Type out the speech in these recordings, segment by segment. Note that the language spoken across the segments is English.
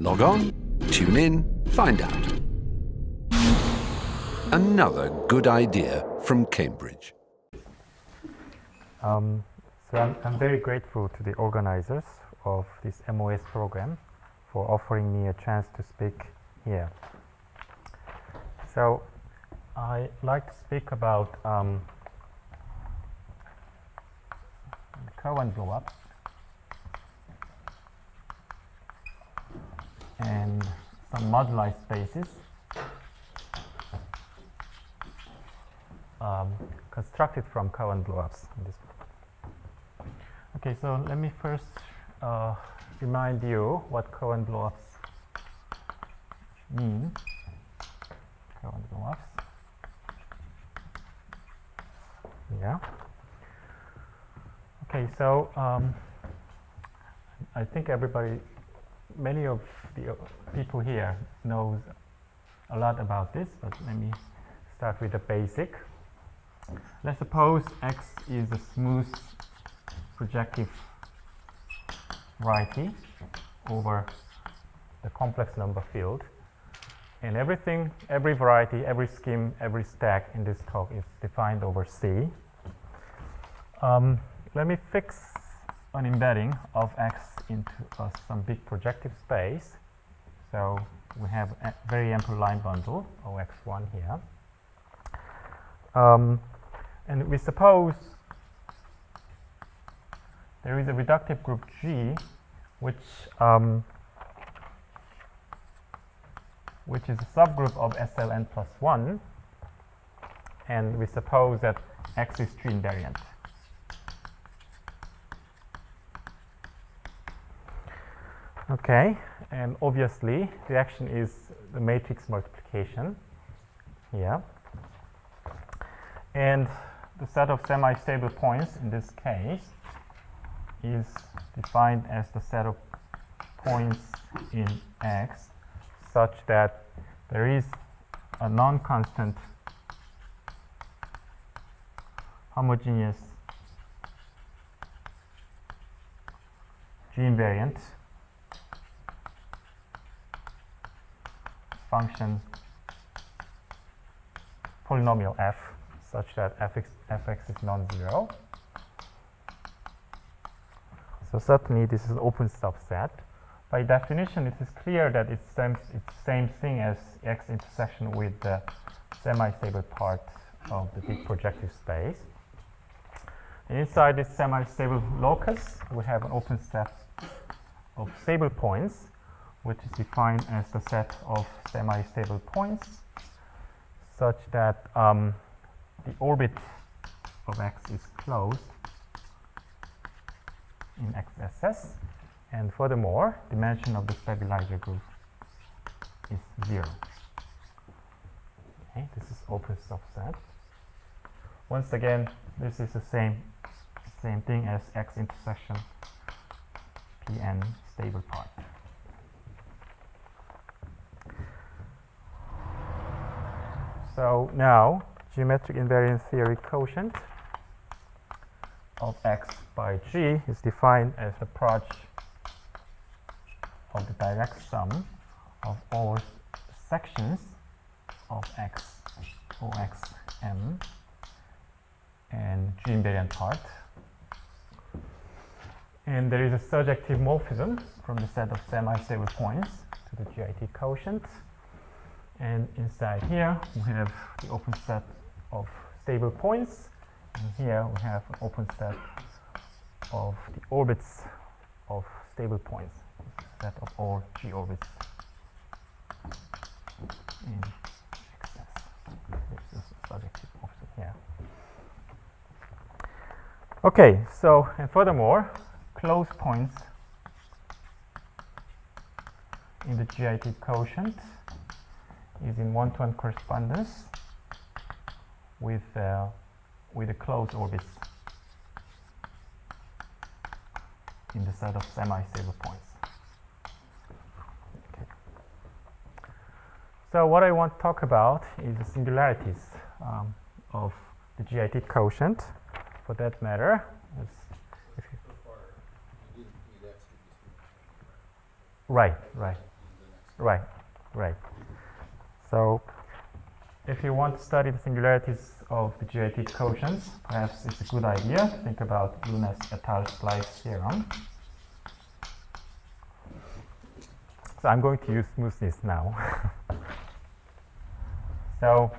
Log on, tune in, find out. Another good idea from Cambridge. So I'm very grateful to the organizers of this MOS program for offering me a chance to speak here. So I'd like to speak about Kirwan blow-ups and some moduli spaces constructed from Kirwan blow-ups. Okay, so let me first remind you what Kirwan blow-ups mean. Kirwan blow-ups. Yeah. Okay, so I think many of the people here knows a lot about this, but let me start with the basic. Let's suppose X is a smooth projective variety over the complex number field, and every variety, every scheme, every stack in this talk is defined over C. Let me fix an embedding of X into some big projective space. So we have a very ample line bundle OX1 here. And we suppose there is a reductive group G which is a subgroup of SLN plus 1, and we suppose that X is tree invariant. Okay, and obviously the action is the matrix multiplication here. And the set of semi-stable points in this case is defined as the set of points in X such that there is a non-constant homogeneous G-invariant function polynomial f such that fx is non-zero. So certainly this is an open subset. By definition, it is clear that it's the same thing as X intersection with the semi-stable part of the big projective space. And inside this semi-stable locus, we have an open set of stable points, which is defined as the set of semi-stable points such that the orbit of X is closed in XSS, and furthermore, dimension of the stabilizer group is 0. Okay, this is open subset. Once again, this is the same thing as X intersection Pn stable part. So now, geometric invariant theory quotient of X by G is defined as the product of the direct sum of all sections of X, OXM, and G invariant part. And there is a surjective morphism from the set of semi-stable points to the GIT quotient. And inside here, we have the open set of stable points. And here we have an open set of the orbits of stable points, set of all G orbits in excess. This is surjective morphism here. Okay, so, and furthermore, closed points in the GIT quotient is in one-to-one correspondence with the closed orbits in the set of semi-stable points. Okay. So what I want to talk about is the singularities of the GIT quotient. For that matter, right. Right, right. So if you want to study the singularities of the GIT quotients, perhaps it's a good idea to think about Luna's et al. Slice theorem. So I'm going to use smoothness now. So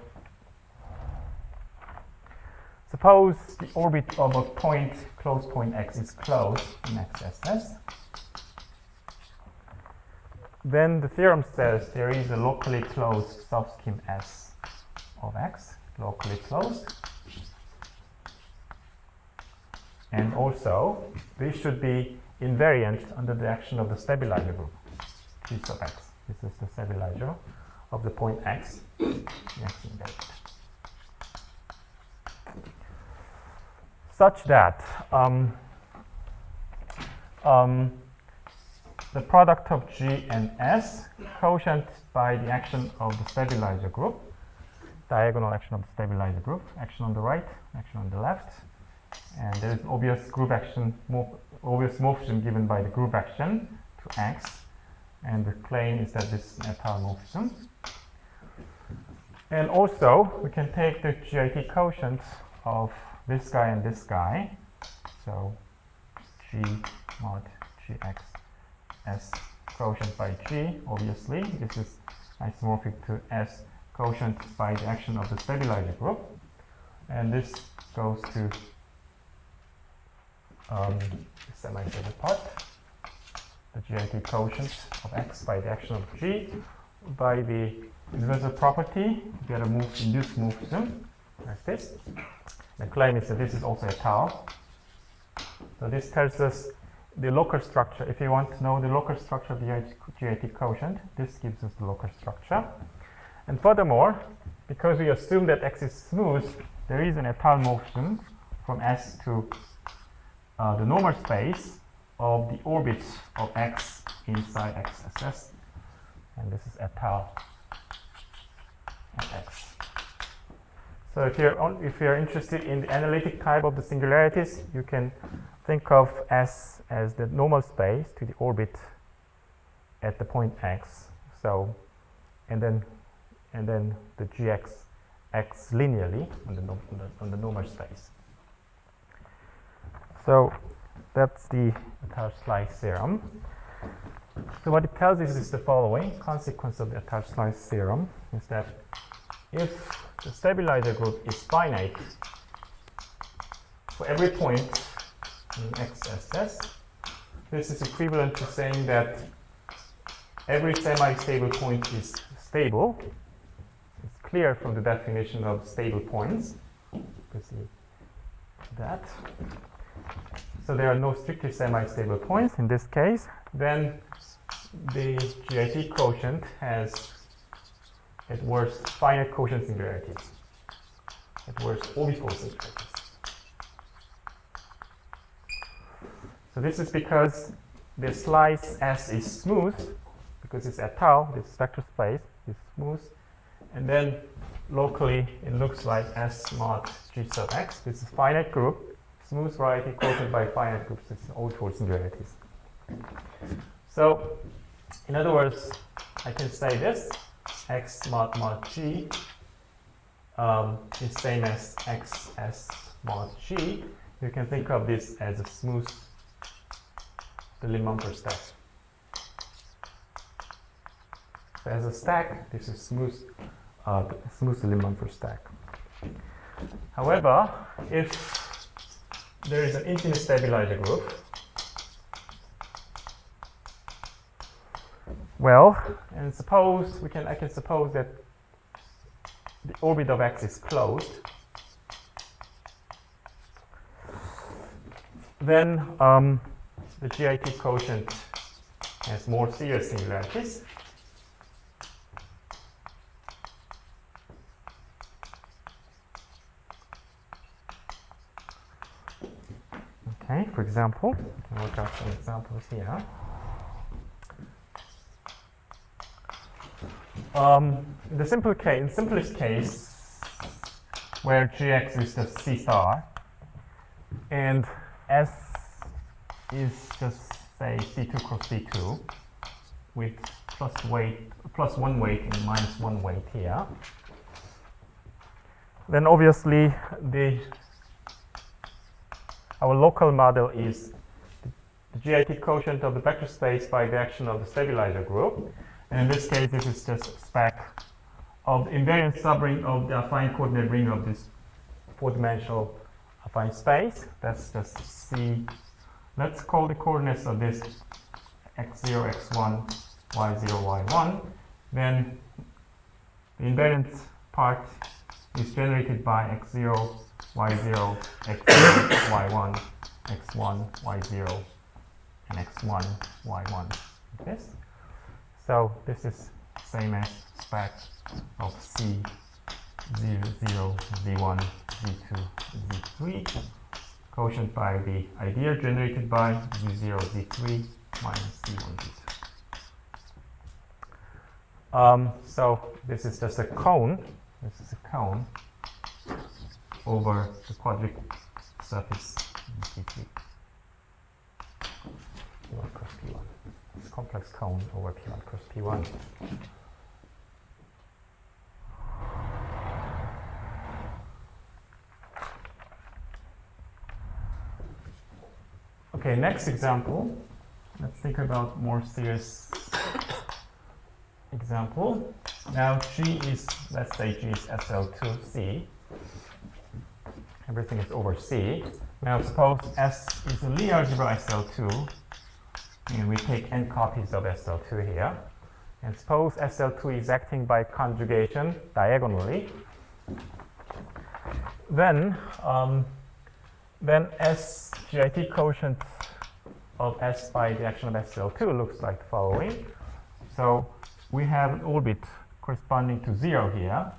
suppose the orbit of a point, closed point x is closed in XSS. Then the theorem says there is a locally closed subscheme S of X, locally closed. And also, this should be invariant under the action of the stabilizer group, G sub X. This is the stabilizer of the point X. X invariant. Such that the product of G and S, quotient by the action of the stabilizer group, diagonal action of the stabilizer group, action on the right, action on the left, and there is obvious group action, obvious morphism given by the group action to X, and the claim is that this is an et al. Morphism. And also, we can take the GIT quotient of this guy and this guy, so G mod Gx S quotient by G, obviously. This is isomorphic to S quotient by the action of the stabilizer group. And this goes to the semi-stable part, the GIT quotient of X by the action of G, by the universal property, you get a induced morphism, like this. The claim is that this is also et al. So this tells us the local structure. If you want to know the local structure of the GIT quotient, this gives us the local structure. And furthermore, because we assume that X is smooth, there is an et al. Morphism from S to the normal space of the orbits of X inside XSS. And this is et al. At X. So if you're interested in the analytic type of the singularities, you can think of S as the normal space to the orbit at the point X. So, and then the Gx acts linearly on the normal space. So that's the et al. Slice theorem. So what it tells us is the following. Consequence of the et al. Slice theorem is that if the stabilizer group is finite for every point in XSS, this is equivalent to saying that every semi-stable point is stable. It's clear from the definition of stable points. You see that. So there are no strictly semi-stable points in this case. Then the GIT quotient has at worst finite quotient singularities, at worst orbifold singularities. So this is because the slice S is smooth, because it's et al., this vector space is smooth, and then locally it looks like S mod G sub X. This is finite group, smooth variety quotient by finite groups, it's orbifold singularities. So in other words, I can say this. X mod G is same as X S mod G. You can think of this as a smooth Lim-Mumford stack. So as a stack, this is smooth Lim-Mumford stack. However, if there is an infinite stabilizer group, well, and suppose I can suppose that the orbit of X is closed. Then the GIT quotient has more serious singularities. Okay, for example, we can work out some examples here. In the simplest case, where Gx is just C star, and S is just say C2 cross C2 with plus 1 weight and minus 1 weight here. Then obviously our local model is the GIT quotient of the vector space by the action of the stabilizer group. And in this case, this is just a spec of the invariant subring of the affine coordinate ring of this 4-dimensional affine space. That's just C. Let's call the coordinates of this x0, x1, y0, y1. Then the invariant part is generated by x0, y0, x0, y1, x1, y0, and x1, y1. Like this. So this is same as spec of C, 0, 0, Z1, Z2, Z3, quotient by the idea generated by Z0, Z3 minus Z1, Z2. So this is just a cone. This is a cone over the quadric surface P3. P1 cross P1. It's a complex cone over P1 cross P1. Okay, next example. Let's think about more serious example. Now G is, let's say G is SL2C. Everything is over C. Now suppose S is a Lie algebra SL2, and we take n copies of SL2 here. And suppose SL2 is acting by conjugation diagonally. Then S GIT quotient of S by the action of SL2 looks like the following. So we have an orbit corresponding to 0 here.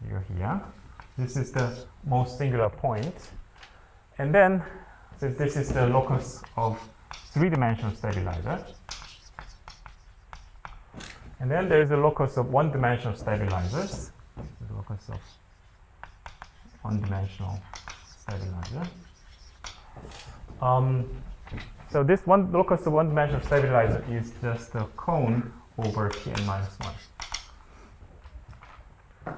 0 here. This is the most singular point. And then, since this is the locus of 3-dimensional stabilizer, and then there is a locus of 1-dimensional stabilizers. This is the locus of 1-dimensional stabilizer. So this locus of 1-dimensional stabilizer is just a cone over Pn minus 1.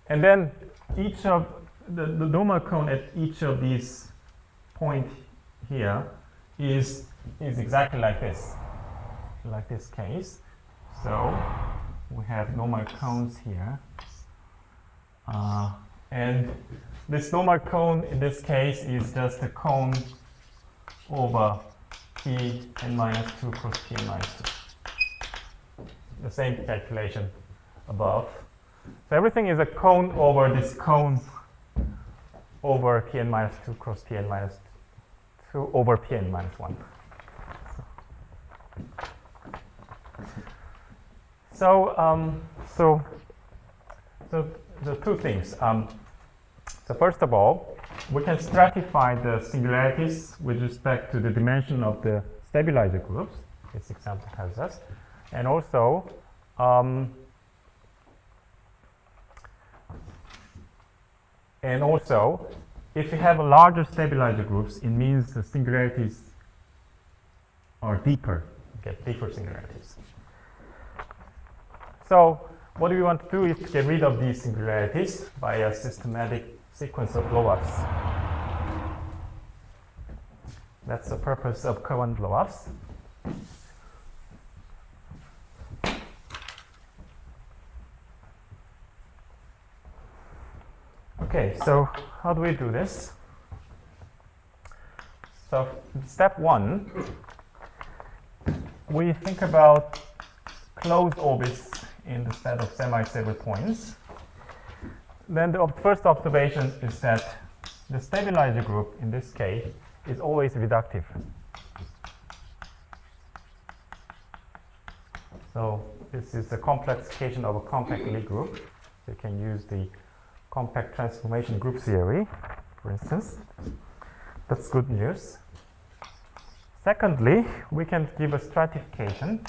And then each of the normal cone at each of these points here is exactly like this case. So we have normal cones here. And this normal cone in this case is just a cone over Pn minus 2 cross Pn minus 2. The same calculation above. So everything is a cone over this cone over Pn minus 2 cross Pn minus 2 over Pn minus 1. So the two things. So first of all, we can stratify the singularities with respect to the dimension of the stabilizer groups. This example tells us, and also if you have a larger stabilizer groups, it means the singularities are deeper. You get deeper singularities. So what we want to do is to get rid of these singularities by a systematic sequence of blow-ups. That's the purpose of Kirwan blow-ups. Okay, so how do we do this? So step 1, we think about closed orbits in the set of semi-stable points. Then the first observation is that the stabilizer group in this case is always reductive. So this is a complexification of a compact Lie group. You can use the compact transformation group theory, for instance. That's good news. Secondly, we can give a stratification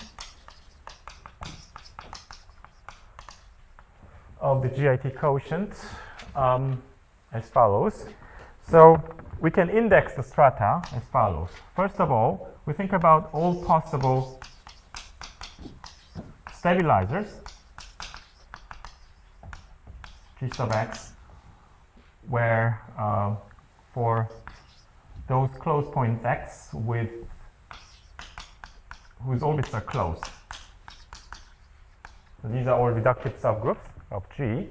of the GIT quotient as follows. So we can index the strata as follows. First of all, we think about all possible stabilizers G sub x, where for those closed points x with whose orbits are closed. So these are all reductive subgroups of G.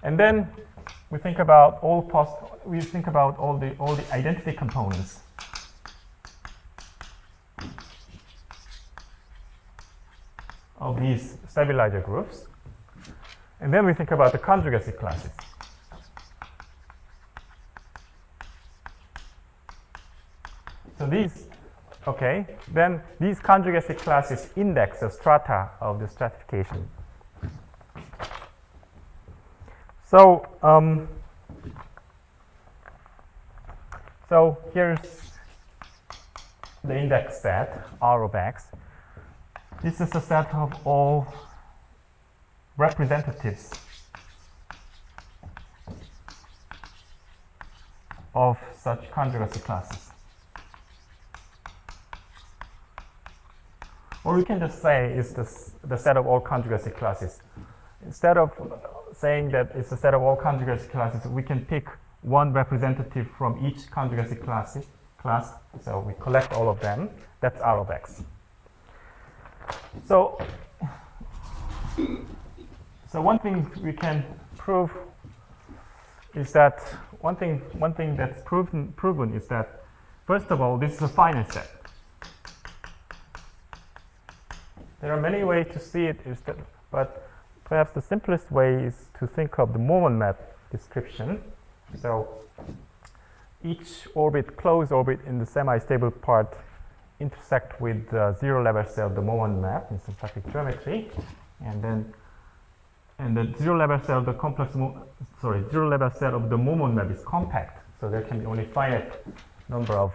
And then we think about all the identity components of these stabilizer groups. And then we think about the conjugacy classes. So then these conjugacy classes index the strata of the stratification. So, so here's the index set, R of x. This is a set of all representatives of such conjugacy classes. Or we can just say it's the set of all conjugacy classes. Instead of saying that it's a set of all conjugacy classes, we can pick one representative from each conjugacy class. So we collect all of them. That's R of x. So one thing we can prove is that one thing that's proven is that, first of all, this is a finite set. There are many ways to see it, but perhaps the simplest way is to think of the moment map description. So each closed orbit in the semi-stable part intersect with the zero-level set of the moment map in symplectic geometry, and the zero-level set of the zero-level set of the moment map is compact. So there can be only finite number of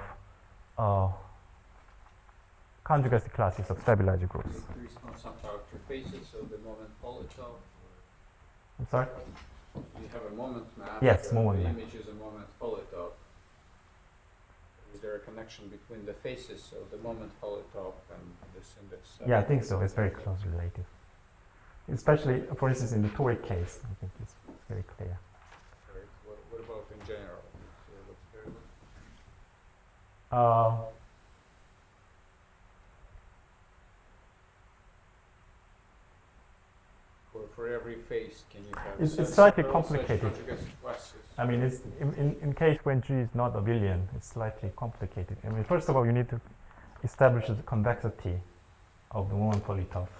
conjugacy classes of stabilizer groups. There is not some character faces of the moment polytope. I'm sorry? You have a moment map. Yes, moment the map. image is a moment polytope. Is there a connection between the faces of the moment polytope and this index set? Yeah, I think so. It's very closely related. Especially, for instance, in the toric case, I think it's very clear. Right. What about in general? Looks very good. For every face, can you have it's slightly such complicated. conjugacy classes? I mean, it's in case when G is not abelian, it's slightly complicated. I mean, first of all, you need to establish the convexity of the moment polytope.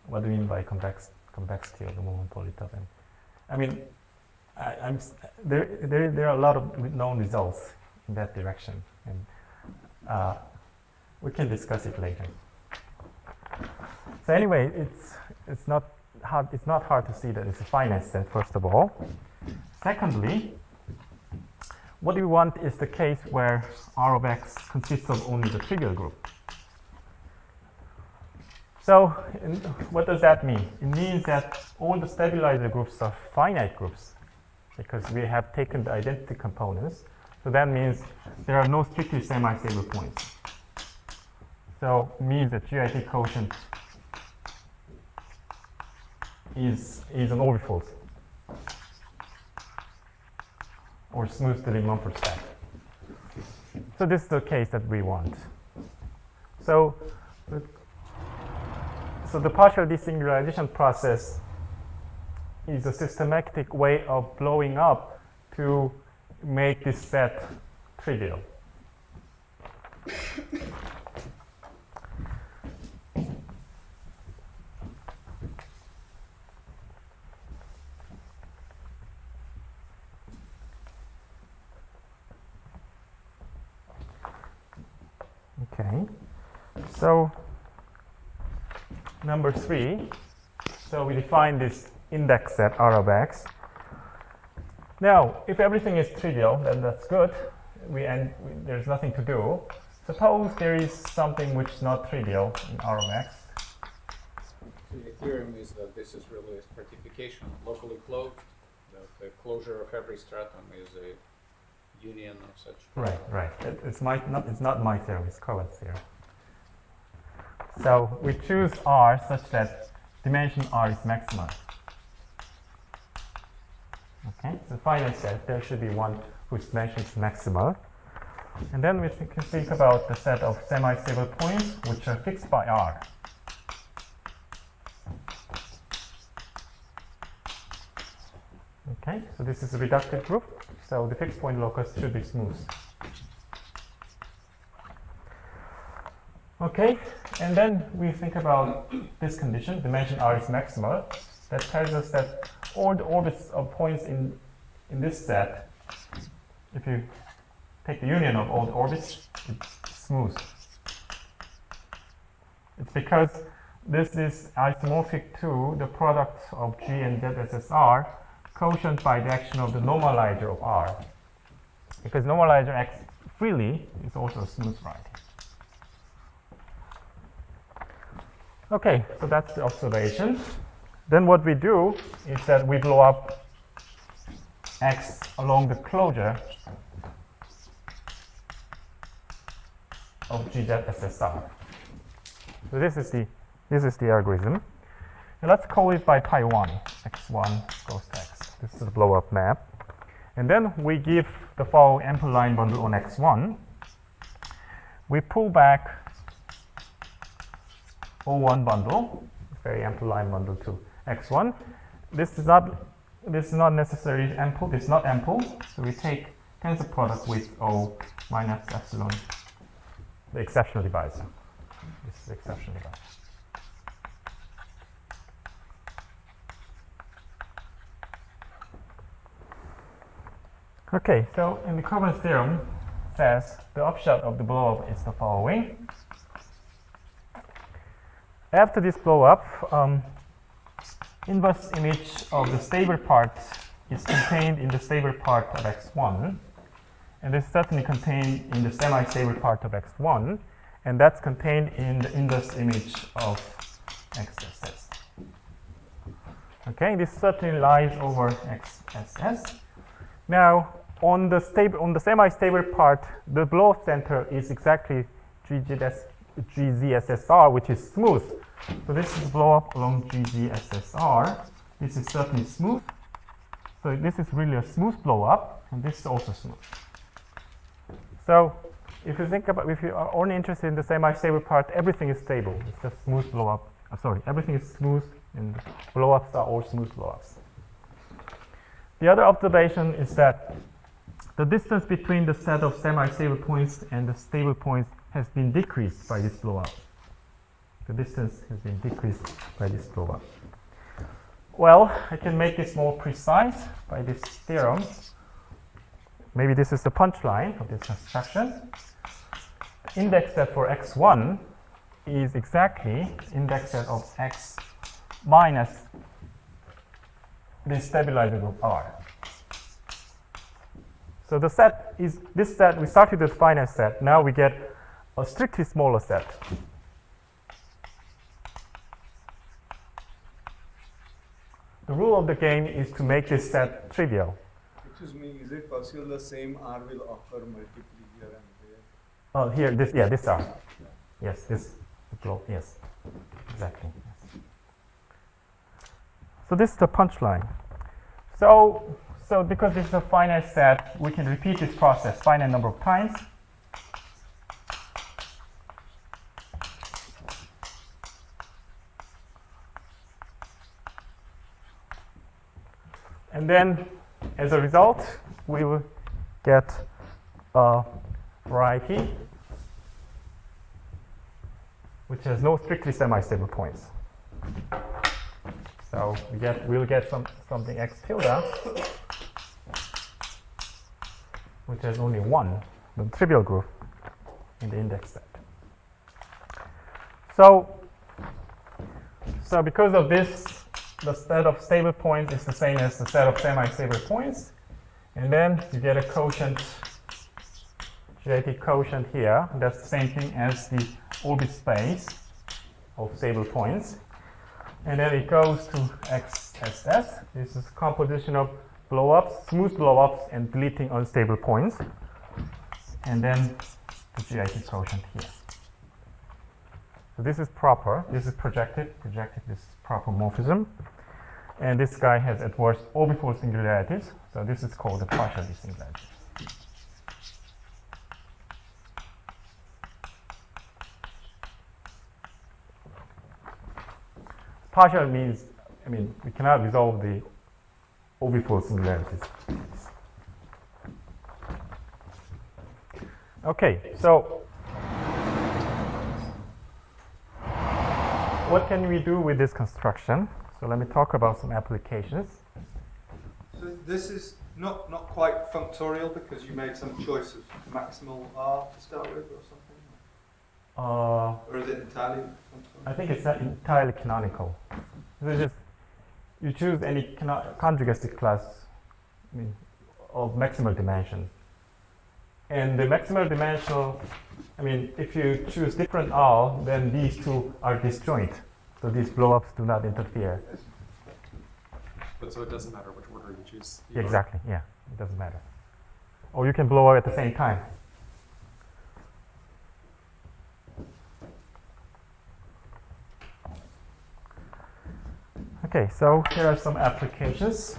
What do you mean by convexity of the moment polytope? And I mean, there are a lot of known results in that direction, and we can discuss it later. So anyway, it's not hard to see that it's a finite set, first of all. Secondly, what we want is the case where R of x consists of only the trivial group. So what does that mean? It means that all the stabilizer groups are finite groups because we have taken the identity components. So that means there are no strictly semi-stable points. So it means that GIT quotient is an orbifold or smooth to the Mumford stack. So this is the case that we want. So the partial desingularization process is a systematic way of blowing up to make this set trivial. Okay, so number 3, so we define this index set R of x. Now, if everything is trivial, then that's good. There's nothing to do. Suppose there is something which is not trivial in R of x. So the theorem is that this is really a stratification locally closed, that the closure of every stratum is a union of such. Right. It's not my theorem, it's Kirwan's theorem. So we choose R such that dimension R is maximal. Okay, so finite set, there should be one whose dimension is maximal. And then we can think about the set of semi-stable points which are fixed by R. Okay, so this is a reductive group, so the fixed point locus should be smooth. Okay, and then we think about this condition, dimension R is maximal. That tells us that all the orbits of points in this set, if you take the union of all the orbits, it's smooth. It's because this is isomorphic to the product of G and ZSSR, quotient by the action of the normalizer of R. Because normalizer acts freely, it's also a smooth variety. Okay, so that's the observation. Then what we do is that we blow up X along the closure of GZSSR. So this is the algorithm. And let's call it by pi 1. X1 goes to X. This is the blow up map. And then we give the following ample line bundle on X1. We pull back O1 bundle, very ample line bundle to X1. This is not necessarily ample. This is not ample. So we take tensor product with O minus epsilon, the exceptional divisor. This is the exceptional divisor. Okay, so in the Kirwan theorem says the upshot of the blow up is the following. After this blow up, inverse image of the stable part is contained in the stable part of X1, and is certainly contained in the semi-stable part of X1, and that's contained in the inverse image of XSS. Okay, this certainly lies over XSS. Now, on the semi-stable part, the blow center is exactly GZSSR, which is smooth. So this is blow up along GZSSR. This is certainly smooth. So this is really a smooth blow up, and this is also smooth. So if you think about, if you are only interested in the semi-stable part, everything is stable. It's just smooth blow up. Everything is smooth, and blow ups are all smooth blow ups. The other observation is that the distance between the set of semi-stable points and the stable points has been decreased by this blow up. The distance has been decreased by this blow up. Well, I can make this more precise by this theorem. Maybe this is the punchline of this construction. Index set for X1 is exactly index set of X minus the stabilizer group R. So the set is this set. We started with finite set. Now we get a strictly smaller set. The rule of the game is to make this set trivial. Excuse me, is it possible the same R will occur multiply here and there? Oh, here, this R. Yes, this globe. Yes, exactly. Yes. So this is the punchline. So because this is a finite set, we can repeat this process finite number of times. And then, as a result, we will get a variety which has no strictly semi-stable points. So we'll get something x tilde, which has only one, the trivial group in the index set. So because of this, the set of stable points is the same as the set of semi-stable points, and then you get a quotient, GIT quotient here. That's the same thing as the orbit space of stable points, and then it goes to XSS. This is a composition of blow-ups, smooth blow-ups, and deleting unstable points, and then the GIT quotient here. So this is proper, this is projective, this is proper morphism. And this guy has at worst orbifold singularities, so this is called the partial singularity. Partial means, I mean, we cannot resolve the orbifold singularities. Okay, so what can we do with this construction? So let me talk about some applications. So this is not quite functorial because you made some choice of maximal R to start with or something? Or is it entirely functorial? I think it's not entirely canonical. So just you choose any conjugacy class, I mean, of maximal dimension. And the maximal dimensional, I mean, if you choose different R, then these two are disjoint. So these blow-ups do not interfere. But so it doesn't matter which order you choose. Exactly, yeah, it doesn't matter. Or you can blow up at the same time. Okay, so here are some applications.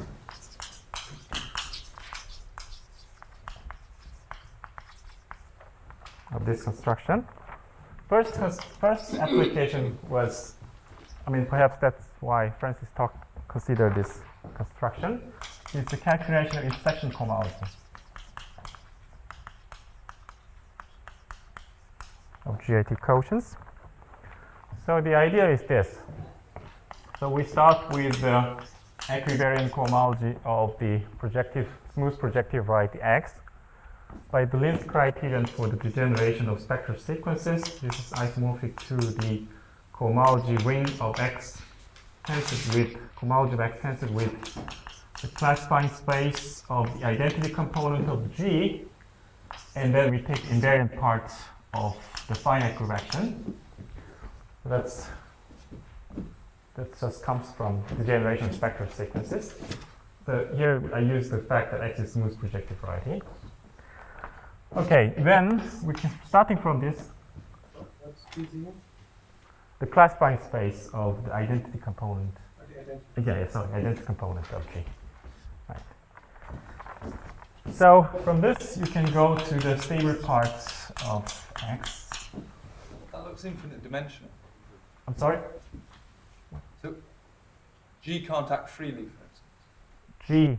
Of this construction. First application was, I mean, perhaps that's why Francis considered this construction. It's the calculation of intersection cohomology of GIT quotients. So the idea is this. So we start with the equivariant cohomology of the smooth projective variety X by the Linz criterion for the degeneration of spectral sequences. This is isomorphic to the cohomology ring of X tensor with the classifying space of the identity component of G, and then we take invariant parts of the finite correction. So that just comes from the generation of spectral sequences. So here I use the fact that X is smooth projective variety. Okay, then we can, starting from this, the classifying space of the identity component. Identity component of G. Right. So from this, you can go to the stable parts of X. That looks infinite dimensional. I'm sorry? So G can't act freely, for instance. G.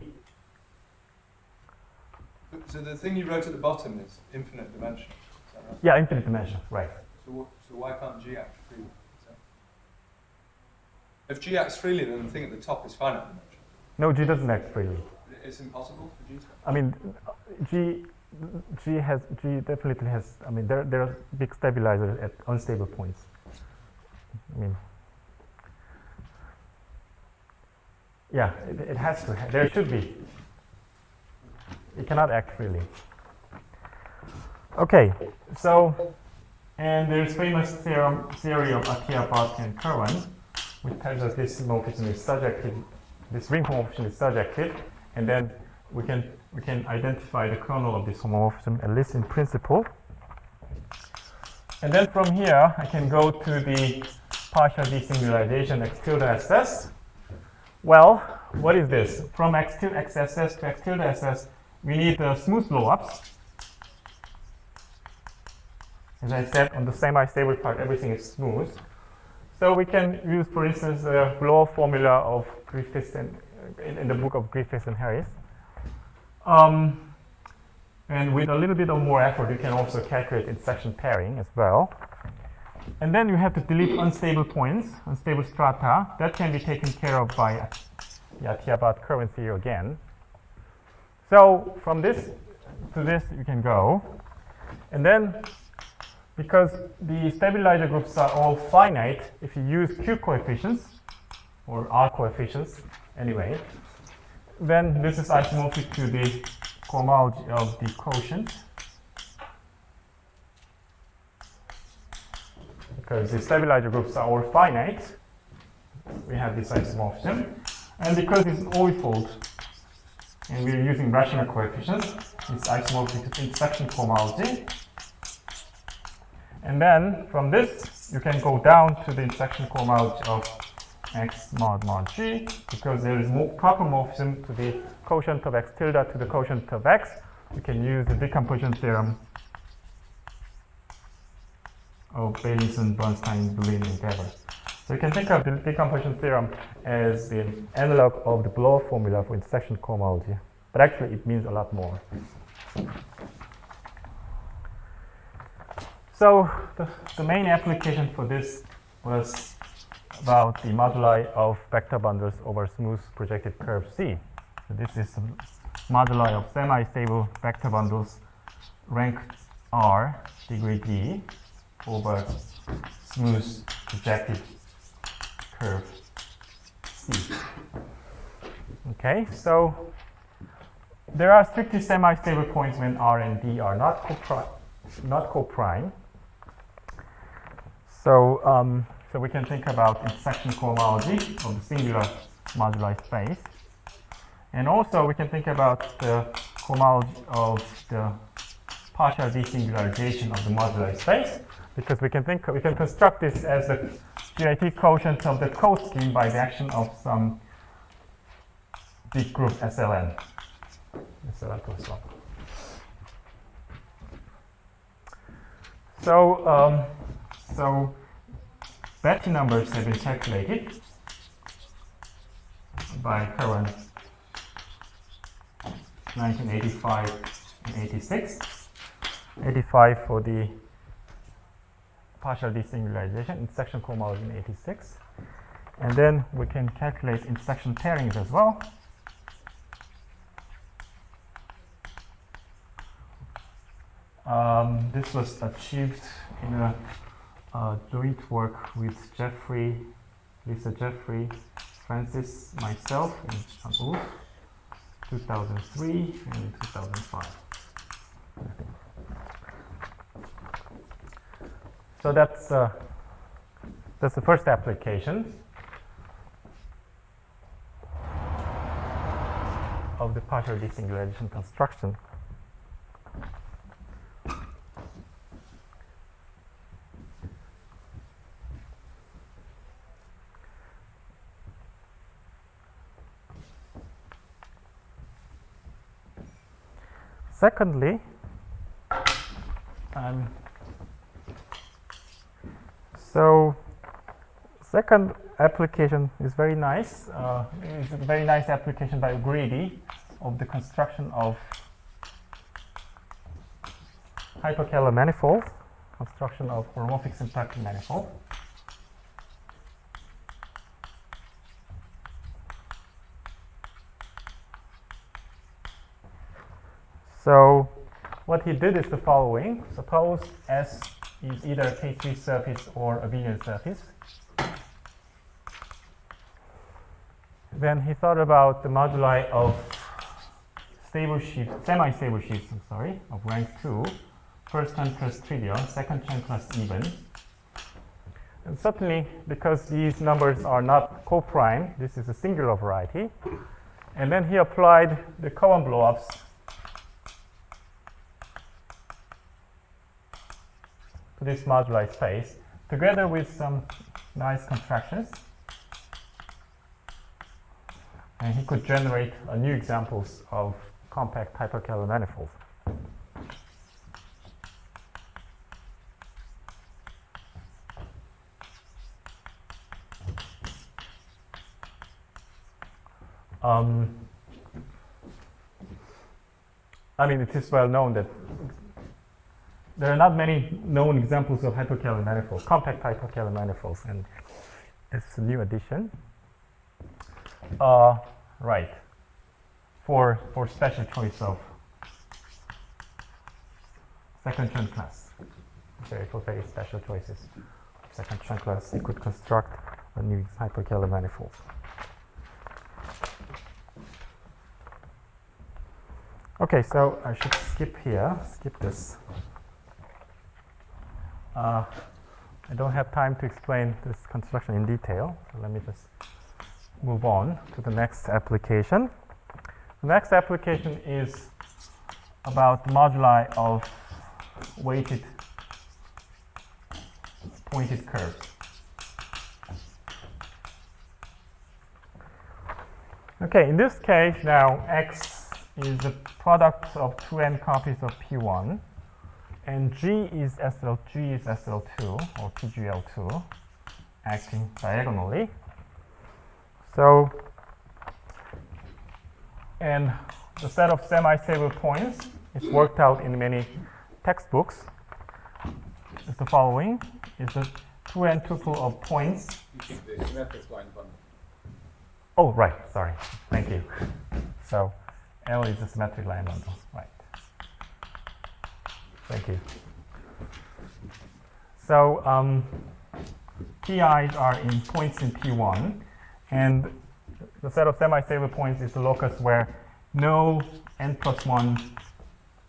So the thing you wrote at the bottom is infinite dimensional. Is that right? Yeah, infinite dimension, right. So why can't G act freely? If G acts freely, then the thing at the top is finite dimensional. No, G doesn't act freely. It's impossible for G to act. I mean, G definitely has, I mean, there are big stabilizers at unstable points. I mean, yeah, it has to. There should be. It cannot act freely. Okay, so, and there's famous theory of Atiyah, Barth, and Kirwan, which tells us this homomorphism is surjective, this ring homomorphism is surjective, and then we can identify the kernel of this homomorphism, at least in principle. And then from here, I can go to the partial desingularization X tilde SS. Well, what is this? From X tilde XSS to X tilde SS, we need smooth blow-ups. As I said, on the semi-stable part, everything is smooth. So we can use, for instance, the blow-up formula of Griffiths and in the book of Griffiths and Harris. And with a little bit of more effort, you can also calculate intersection pairing as well. And then you have to delete unstable points, unstable strata. That can be taken care of by the Atiyah-Barth-Kirwan theory again. So from this to this, you can go. And then, because the stabilizer groups are all finite, if you use Q coefficients, or R coefficients anyway, then this is isomorphic to the cohomology of the quotient. Because the stabilizer groups are all finite, we have this isomorphism. And because it's orbifold, and we're using rational coefficients, it's isomorphic to intersection cohomology. And then from this, you can go down to the intersection cohomology of x mod mod g, because there is proper morphism to the quotient of x tilde to the quotient of x. We can use the decomposition theorem of Beilinson-Bernstein-Boolean endeavor. So you can think of the decomposition theorem as the analog of the Bloch formula for intersection cohomology, but actually it means a lot more. So the main application for this was about the moduli of vector bundles over smooth projected curve C. So this is the moduli of semi-stable vector bundles rank R, degree D, over smooth projected curve C. Okay, so there are strictly semi-stable points when R and D are not co-prime. So, so we can think about intersection cohomology of the singular moduli space. And also we can think about the cohomology of the partial desingularization of the moduli space, because we can construct this as the GIT quotient of the co-scheme by the action of some big group SLN. SLN plus 1. So battery numbers have been calculated by Kirwan 1985 and 86. 85 for the partial desingularization, intersection cohomology in 86. And then we can calculate intersection pairings as well. This was achieved in a joint work with Lisa Jeffrey, Francis, myself, and Seoul, 2003 and 2005. So that's the first application of the partial desingularization construction. Secondly, so second application is very nice. It's a very nice application by O'Grady of the construction of hyperkähler manifold, construction of holomorphic symplectic manifold. So what he did is the following. Suppose S is either a K3 surface or a abelian surface. Then he thought about the moduli of stable sheaves, semi-stable sheaves, of rank 2, first term plus trivial, second term plus even. And certainly, because these numbers are not co-prime, this is a singular variety. And then he applied the Cohen blow-ups to this moduli space, together with some nice contractions. And he could generate new examples of compact hyperkähler manifolds. I mean, it is well known that there are not many known examples of hyperkähler manifolds, compact hyperkähler manifolds, and it's a new addition. Right. For special choice of second Chern class. For very special choices. Second Chern class, you could construct a new hyperkähler manifold. Okay, so I should skip this. I don't have time to explain this construction in detail, so let me just move on to the next application. The next application is about the moduli of weighted pointed curves. Okay, in this case now x is the product of 2n copies of P1, and G is SL2 or PGL2 acting diagonally. So, and the set of semi-stable points is worked out in many textbooks. Is the following: is a 2n tuple of points. You keep the symmetric line bundle. Oh, right. Sorry. Thank you. So, L is a symmetric line bundle. Right. Thank you. So, PI's are in points in P1, and the set of semi-stable points is the locus where no n plus 1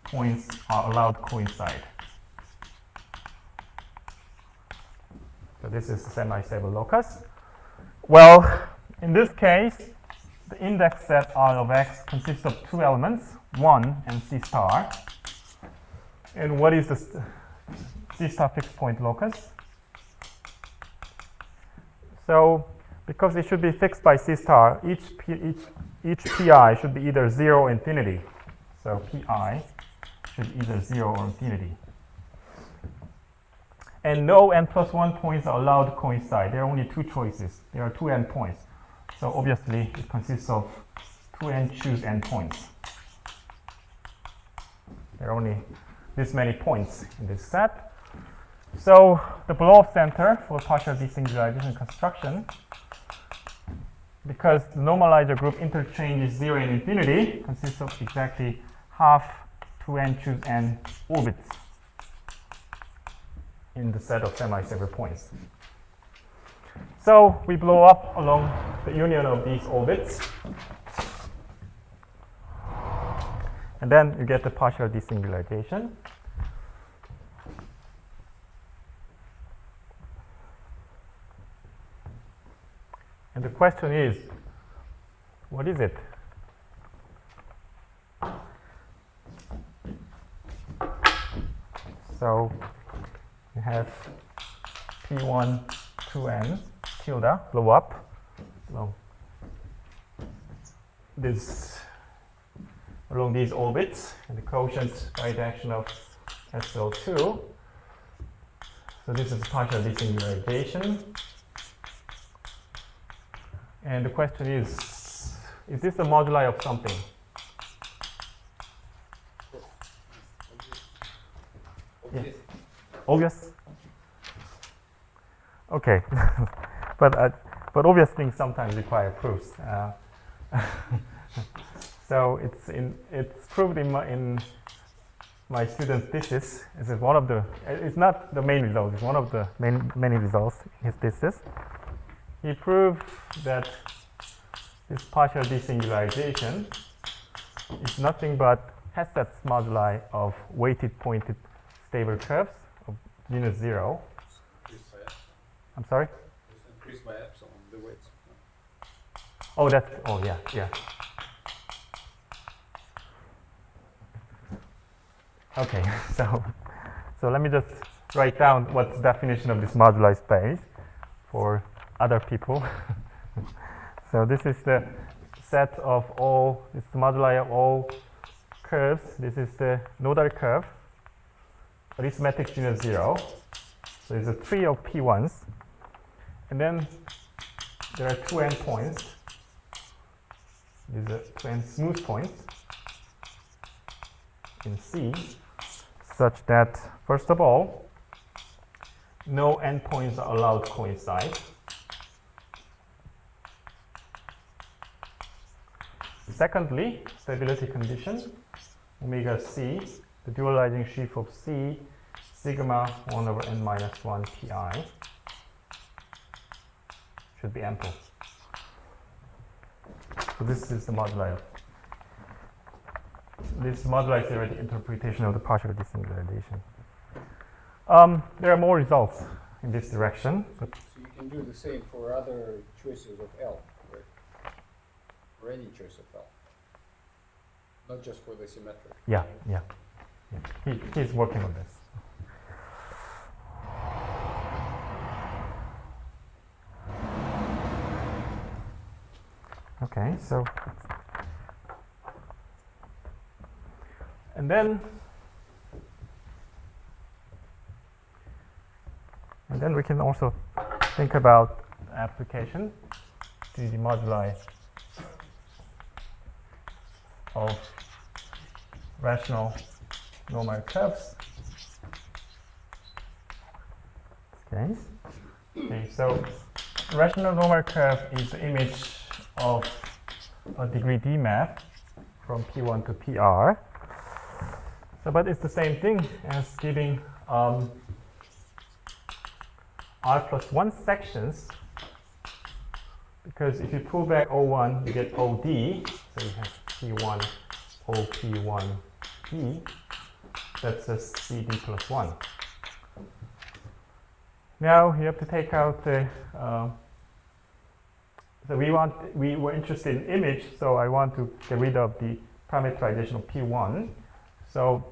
points are allowed to coincide. So this is the semi-stable locus. Well, in this case, the index set R of x consists of two elements, 1 and C star. And what is the C star fixed point locus? So, because it should be fixed by C star, each PI should be either 0 or infinity. So PI should be either 0 or infinity. And no n plus 1 points are allowed to coincide. There are only two choices. There are two n points. So obviously, it consists of 2n choose n points. There are only this many points in this set. So the blow-off center for partial desingularization construction, because the normalizer group interchanges 0 and infinity, consists of exactly half 2n choose n orbits in the set of semi-stable points. So we blow up along the union of these orbits, and then you get the partial desingularization. And the question is, what is it? So you have P1, 2n, tilde, blow up, along these orbits, and the quotient bidirectional SL2. So this is partial desingularization. And the question is this a moduli of something? Yeah. Obvious? Okay. but obvious things sometimes require proofs. So it's proved in my student's thesis. It's not the main result. It's one of the many results in his thesis. He proved that this partial desingularization is nothing but Hesset's moduli of weighted pointed stable curves of genus 0. I'm sorry? It's increased by epsilon, the weights. Oh, yeah. Okay, so let me just write down what's the definition of this moduli space for other people. So this is the set of all, this is the moduli of all curves. This is the nodal curve, arithmetic genus 0. So there's a tree of P1s. And then there are two endpoints. These are two end smooth points in C, such that, first of all, no endpoints are allowed to coincide. Secondly, stability condition, omega C, the dualizing sheaf of C, sigma 1 over n minus 1 pi should be ample. So this is the moduli. This moduli theoretic interpretation of the partial desingularization. There are more results in this direction. But So you can do the same for other choices of L, right? For any choice of L. Not just for the symmetric. yeah. He's working on this. Okay, so and then we can also think about application to the moduli of rational normal curves. Okay. Okay, so rational normal curve is the image of a degree D map from P1 to PR. So, but it's the same thing as giving R+1 sections, because if you pull back O1, you get OD, so you have P1, OP1, P, that's a CD plus 1. Now you have to take out the, so we were interested in image, so I want to get rid of the parameterization of P1. So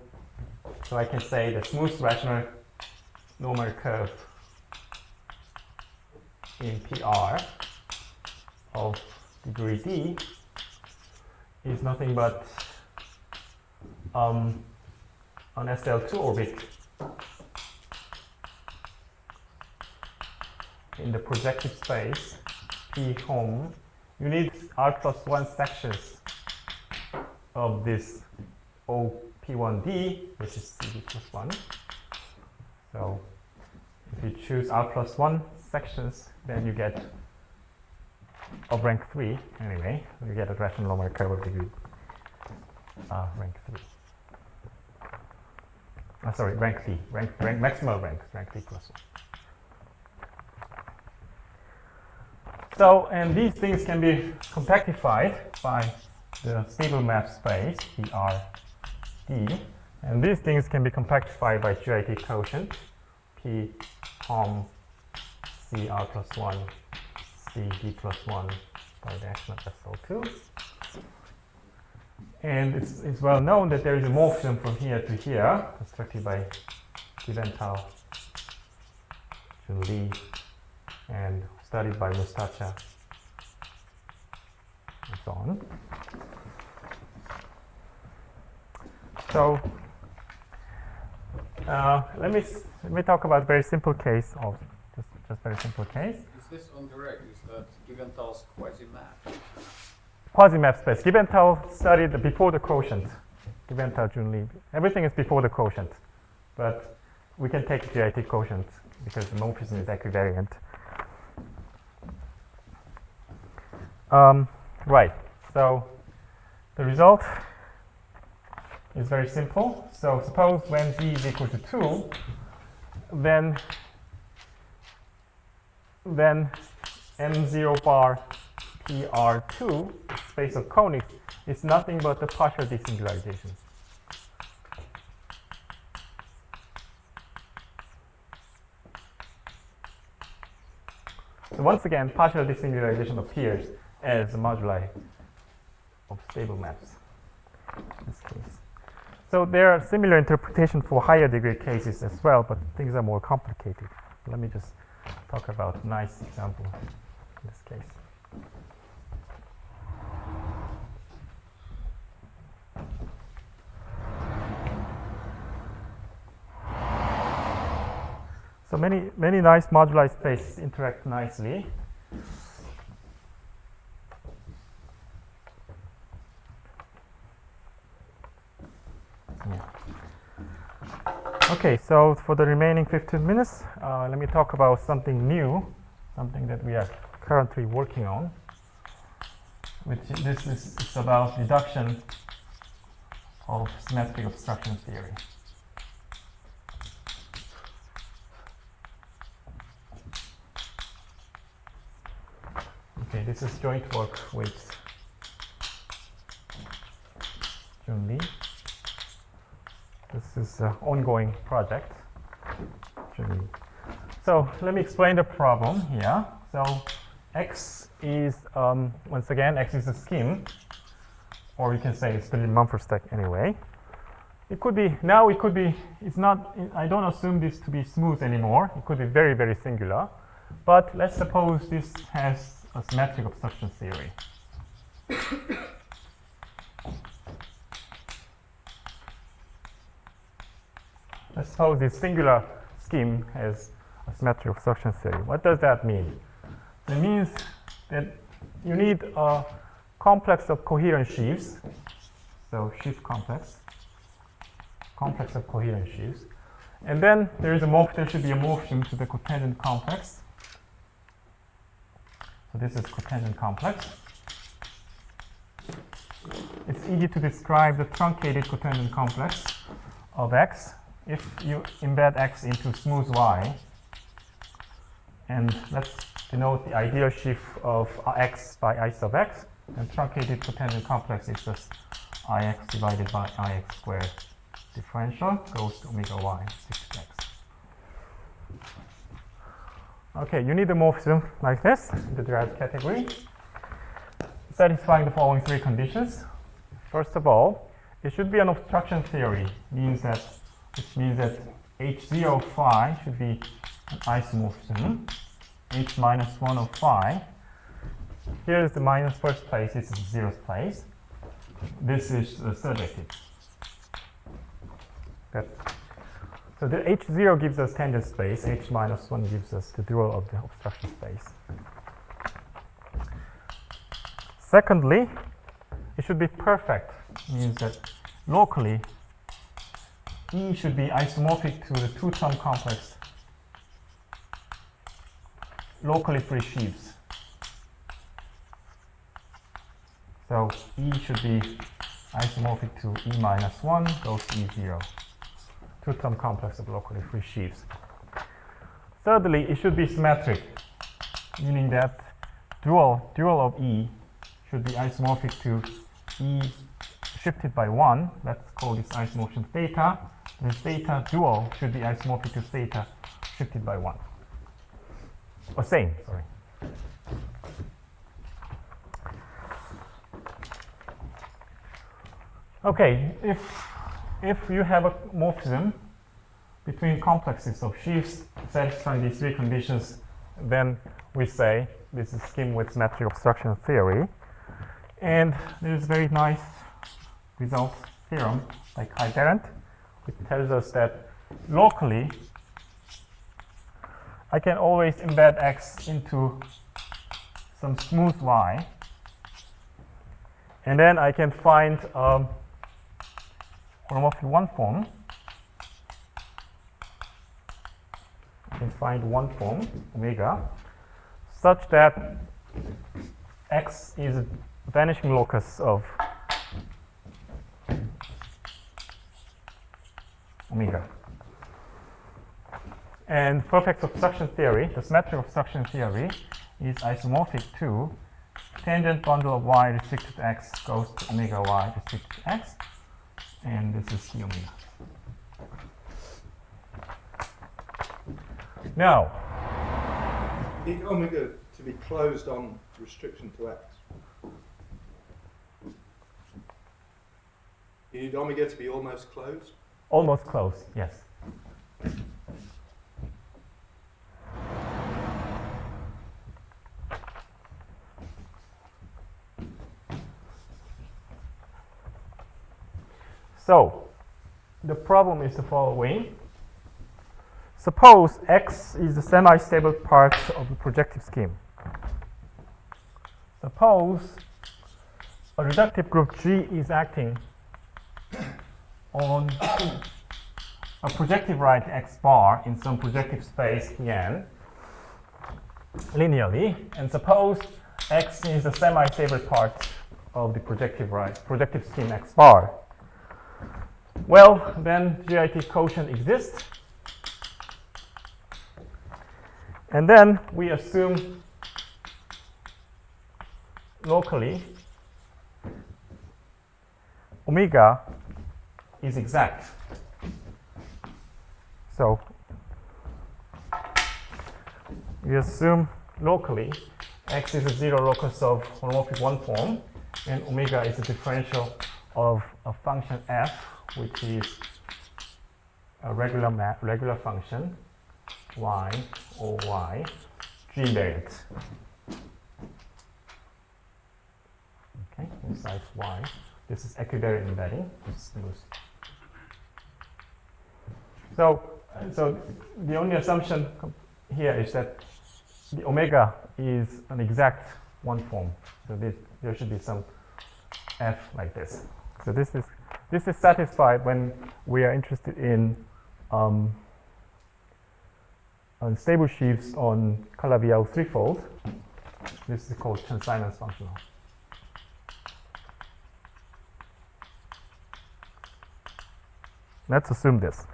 I can say the smooth rational normal curve in PR of degree D is nothing but an SL2 orbit in the projective space P home. You need R+1 sections of this OP1D, which is CD plus 1. So if you choose R+1 sections, then you get of rank 3 anyway. You get a rational normal curve of degree rank 3. Sorry, rank D, rank maximal rank 3 plus 1. So, and these things can be compactified by the stable map space PRD, and these things can be compactified by GIT quotient P hom CR plus 1 CD plus 1 by the action of SL2. And it's well known that there is a morphism from here to here constructed by Giventhal, Jun Lee, and studied by Mustacha, and so on. So let me talk about a very simple case of just very simple case. Is this on direct? Is that Giventhal's quasi-map? Quasi-map space. Giventhal studied before the quotient. Giventhal, Jun Lee. Everything is before the quotient, but we can take the GIT quotient because the morphism is equivariant. Right, so the result is very simple. So suppose when Z is equal to 2, then M0 bar PR2, space of conics, is nothing but the partial desingularization. So once again, partial desingularization appears as a moduli of stable maps in this case. So there are similar interpretations for higher degree cases as well, but things are more complicated. Let me just talk about a nice example in this case. So many nice moduli spaces interact nicely. Okay, so for the remaining 15 minutes, let me talk about something new, something that we are currently working on, which it's about deduction of symmetric obstruction theory. Okay, this is joint work with Jun Lee. This is an ongoing project. So let me explain the problem here. So X is, once again, X is a scheme, or you can say it's the Mumford stack anyway. It could be, now it could be, it's not, I don't assume this to be smooth anymore. It could be very, very singular. But let's suppose this has a symmetric obstruction theory. Let's suppose this singular scheme has a symmetric obstruction theory. What does that mean? It means that you need a complex of coherent sheaves. So sheaf complex of coherent sheaves. And then there should be a morphism to the cotangent complex. So this is cotangent complex. It's easy to describe the truncated cotangent complex of X if you embed X into smooth Y. And let's denote the ideal sheaf of X by I sub X. And truncated cotangent complex is just Ix divided by Ix squared. Differential goes to omega Y, 6x. Okay, you need a morphism like this in the derived category, satisfying the following three conditions. First of all, it should be an obstruction theory, which means that H0 of phi should be an isomorphism, H minus 1 of phi. Here is the minus first place, this is the zeroth place. This is surjective. So the H0 gives us tangent space, H minus 1 gives us the dual of the obstruction space. Secondly, it should be perfect, means that locally E should be isomorphic to the two-term complex locally free sheaves. So E should be isomorphic to E minus 1 goes to E0. Two-term complex of locally free sheaves. Thirdly, it should be symmetric, meaning that dual of E should be isomorphic to E shifted by 1. Let's call this isomorphism theta. The theta dual should be isomorphic to theta shifted by 1. Or same, sorry. Okay, if you have a morphism between complexes of sheaves satisfying these three conditions, then we say this is scheme with symmetric obstruction theory. And there's a very nice result theorem by Kai-Berendt, which tells us that locally I can always embed X into some smooth Y, and then I can find homomorphic one form. I can find one form, omega, such that X is a vanishing locus of omega. And perfect obstruction theory, the symmetric obstruction theory, is isomorphic to tangent bundle of Y restricted to X goes to omega Y restricted to X. And this is C omega. Now, Need omega to be closed on restriction to X. You need omega to be almost closed. almost close, yes. So, the problem is the following. Suppose X is the semi-stable part of the projective scheme. Suppose a reductive group G is acting on a projective right X bar in some projective space N linearly, and suppose X is the semi-stable part of the projective scheme X bar. Well, then GIT quotient exists. And then we assume locally omega is exact. So we assume locally X is a zero locus of homomorphic one form, and omega is a differential of a function f, which is a regular function y or y G variant. Okay. besides y. This is equivariant embedding. It's smooth. So the only assumption here is that the omega is an exact one form. So there should be some f like this. So this is satisfied when we are interested in unstable sheaves on Calabi-Yau threefold. This is called Chern-Simons functional. Let's assume this.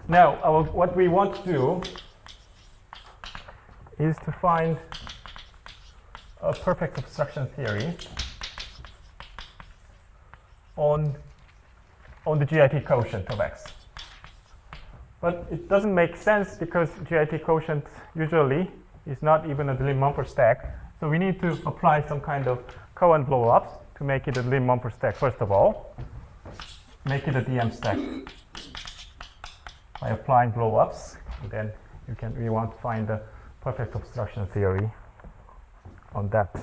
Now, what we want to do is to find a perfect obstruction theory on the GIT quotient of X. But it doesn't make sense because GIT quotient usually is not even a Deligne-Mumford stack. So we need to apply some kind of Cohen blow-ups to make it a Deligne-Mumford stack first of all. Make it a DM stack by applying blow-ups. And then we want to find the perfect obstruction theory on that.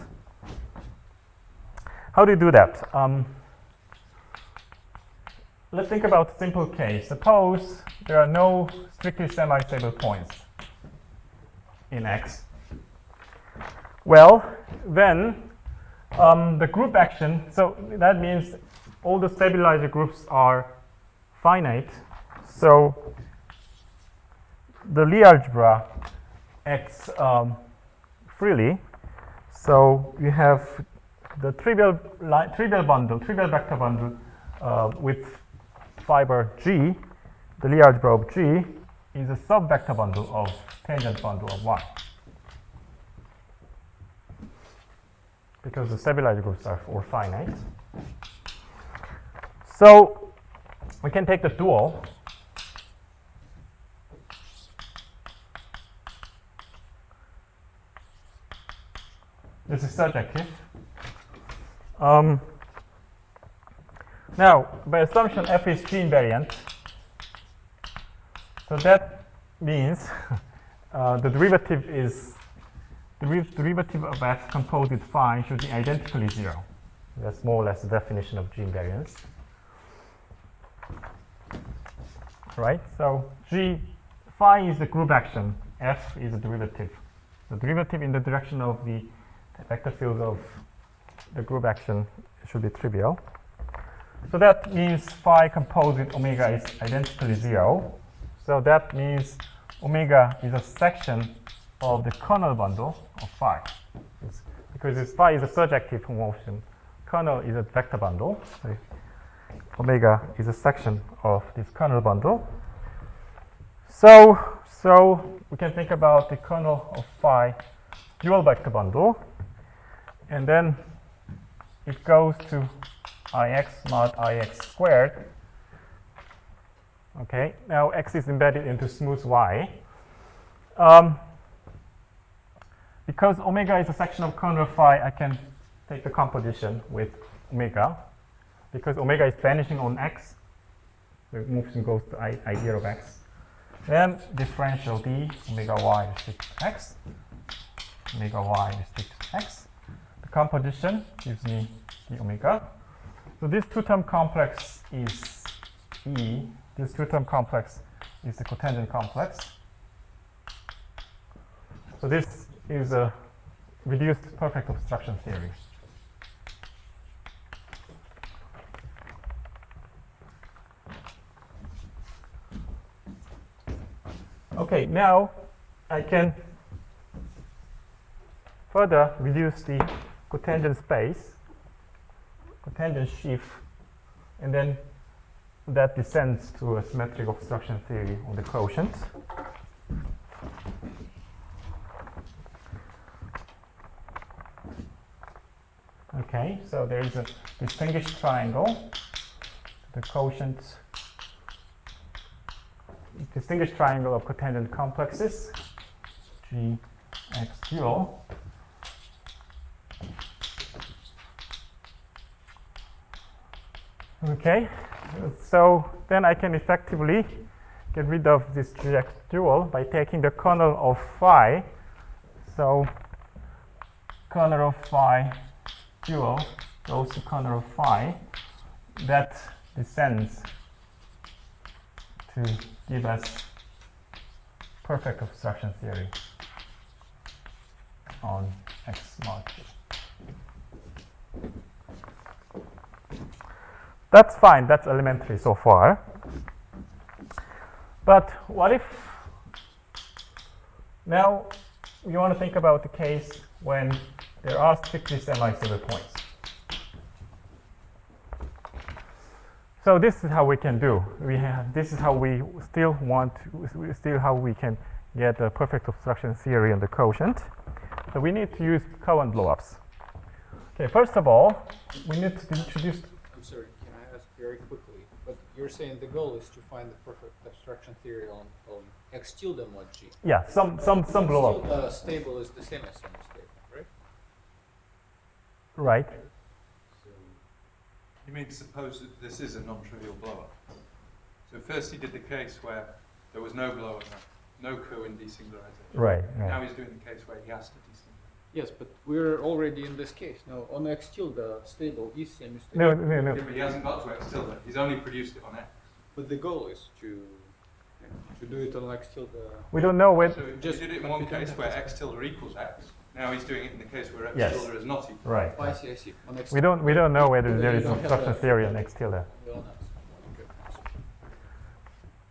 How do you do that? Let's think about a simple case. Suppose there are no strictly semi-stable points in X. Well, then the group action, so that means all the stabilizer groups are finite. So the Lie algebra acts freely. So you have the trivial vector bundle with fiber G. The Lie algebra of G is a sub-vector bundle of tangent bundle of Y. Because the stabilizer groups are all finite. So we can take the dual. This is surjective. Now, by assumption, f is G invariant. So that means the derivative of f composed with phi should be identically 0. That's more or less the definition of G invariance. Right? So phi is the group action, f is the derivative. The derivative in the direction of the vector field of the group action should be trivial. So that means phi composed with omega is identically 0. So that means omega is a section of the kernel bundle of phi. Because this phi is a surjective motion, kernel is a vector bundle. So omega is a section of this kernel bundle. So we can think about the kernel of phi dual vector bundle. And then it goes to Ix mod Ix squared. Okay, now X is embedded into smooth Y. Because omega is a section of kernel phi, I can take the composition with omega. Because omega is vanishing on X, the motion goes to I0 of X. Then differential d omega y restricted to X. Omega y restricted to X. The composition gives me d omega. So this two-term complex is E. This two-term complex is the cotangent complex. So this is a reduced perfect obstruction theory. Okay, now I can further reduce the cotangent space, cotangent sheaf, and then that descends to a symmetric obstruction theory on the quotient. Okay, so there is a distinguished triangle. The quotient, distinguished triangle of cotangent complexes, Gx dual. Okay, so then I can effectively get rid of this Gx dual by taking the kernel of phi. So kernel of phi dual goes to corner of phi, that descends to give us perfect obstruction theory on X mod G. That's fine, that's elementary so far. But what if now you want to think about the case when there are strictly semi-stable points. So this is how we can do. This is how we still how we can get a perfect obstruction theory on the quotient. So we need to use Kirwan blow-ups. Okay, first of all, we need to introduce. I'm sorry, can I ask very quickly? But you're saying the goal is to find the perfect obstruction theory on X tilde mod G. Yeah, some blow-up. Tilde stable is the same as semi-stable, right? Right. You mean suppose that this is a non-trivial blow-up? So first he did the case where there was no blow-up, no Kirwan desingularization. Right. Now he's doing the case where he has to desingularize. Yes, but we're already in this case. Now, on X tilde stable is semi-stable. No. Yeah, but he hasn't got to X tilde. He's only produced it on X. But the goal is to do it on X tilde. We don't know when. So Just- he did it in one case where X tilde equals X. Now he's doing it in the case where X Yes. tilde is not equal. Right. I see. On X We don't know whether there You is an don't have obstruction that. theory on X tilde. We don't have. Okay.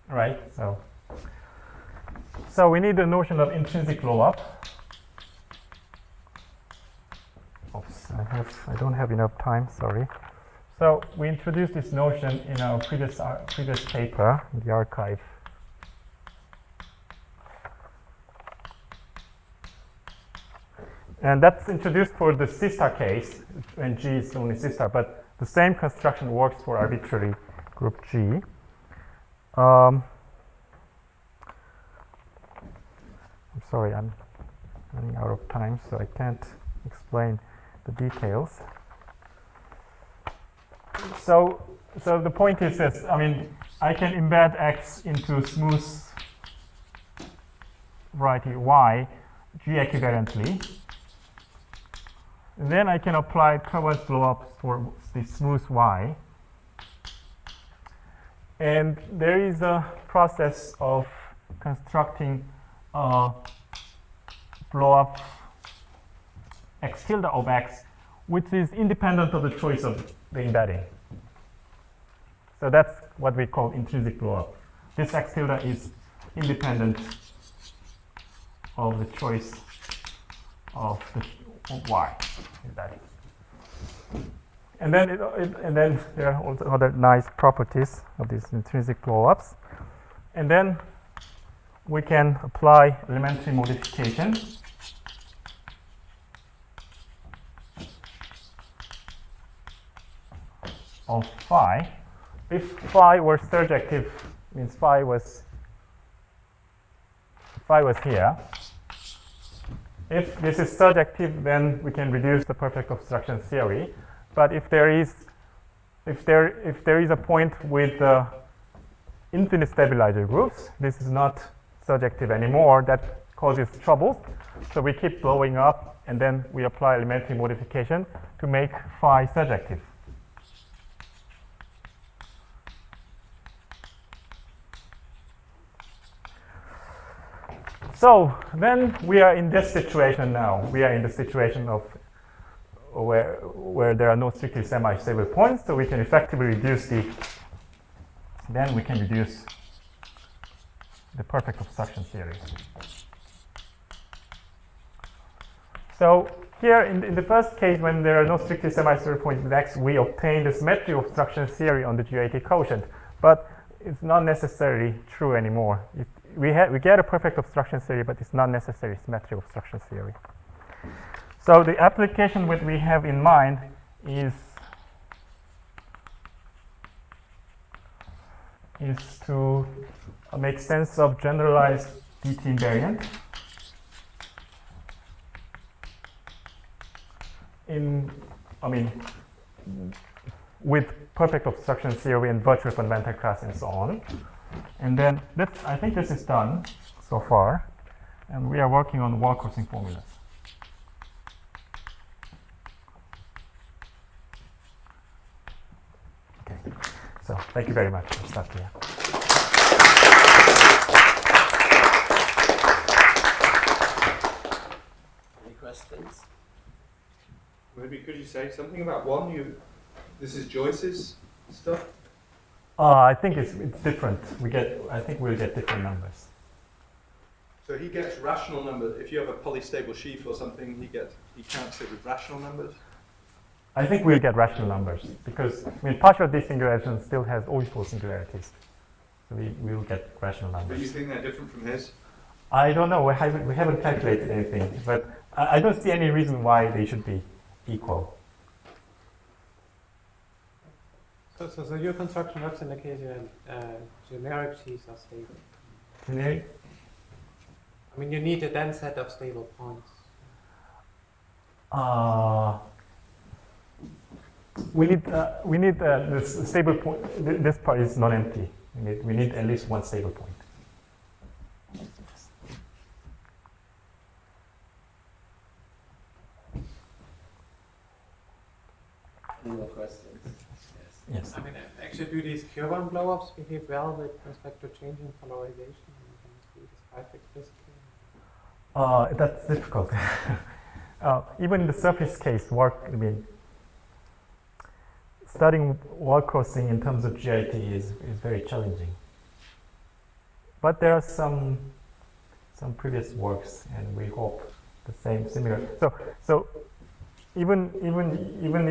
Right. So we need the notion of intrinsic blow-up. Oops, I don't have enough time. Sorry. So we introduced this notion in our previous paper in the archive. And that's introduced for the C-star case when G is only C-star, but the same construction works for arbitrary group G. I'm sorry, I'm running out of time, so I can't explain the details. So the point is this, I mean, I can embed X into smooth variety Y, G equivalently. And then I can apply Kirwan's blow-up for the smooth Y. And there is a process of constructing a blow-up X tilde of X, which is independent of the choice of the embedding. So that's what we call intrinsic blow-up. This X tilde is independent of the choice of the Y embedding. And then, there are also other nice properties of these intrinsic blow-ups. And then we can apply elementary modification of phi. If phi were surjective, means phi was here. If this is surjective, then we can reduce the perfect obstruction theory. But if there is a point with infinite stabilizer groups, this is not surjective anymore. That causes trouble. So we keep blowing up, and then we apply elementary modification to make phi surjective. So then we are in this situation now. We are in the situation of where there are no strictly semi-stable points, so we can effectively reduce the perfect obstruction theory. So here in the first case, when there are no strictly semi-stable points in X, we obtain the symmetric obstruction theory on the GIT quotient, but it's not necessarily true anymore. We get a perfect obstruction theory, but it's not necessarily symmetric obstruction theory. So the application that we have in mind is to make sense of generalized DT invariant with perfect obstruction theory and virtual fundamental class and so on. And then I think this is done so far, and we are working on wall crossing formulas. Thank you very much. I'll stop here. Any questions? Maybe could you say something about one? This is Joyce's stuff. I think it's different. I think we'll get different numbers. So he gets rational numbers. If you have a polystable sheaf or something, he counts it with rational numbers. I think we'll get rational numbers because partial desingularization still has all-equal singularities. So we will get rational But numbers. you think they're different from his? I don't know. We haven't calculated anything, but I don't see any reason why they should be equal. So your construction works in the case your generic sheaves are stable. Generic? I mean, you need a dense set of stable points. We need this stable point. This part is non-empty. We need at least one stable point. Any more questions? Yes. I mean, actually, do these Kirwan blow-ups behave well with respect to changing polarization? Can you describe explicitly? That's difficult. Even in the surface case, studying wall crossing in terms of GIT is very challenging. But there are some previous works, and we hope the similar. So even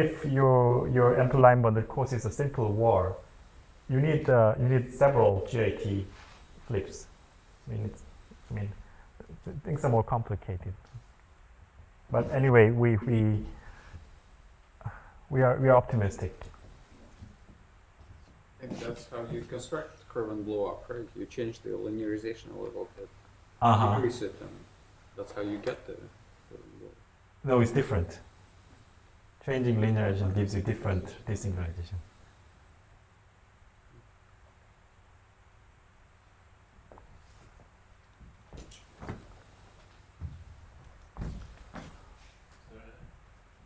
if your ample-line bonded course is a simple wall, you need several GIT flips. Things are more complicated. But anyway, we are optimistic. I think that's how you construct Kirwan blow-up, right? You change the linearization a little bit, increase it, and that's how you get the Kirwan blow-up. No, it's different. Changing linearization gives you different desingularization.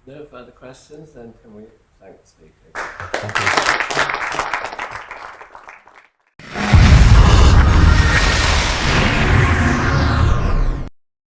No further questions, then can we thank the speakers? Thank you.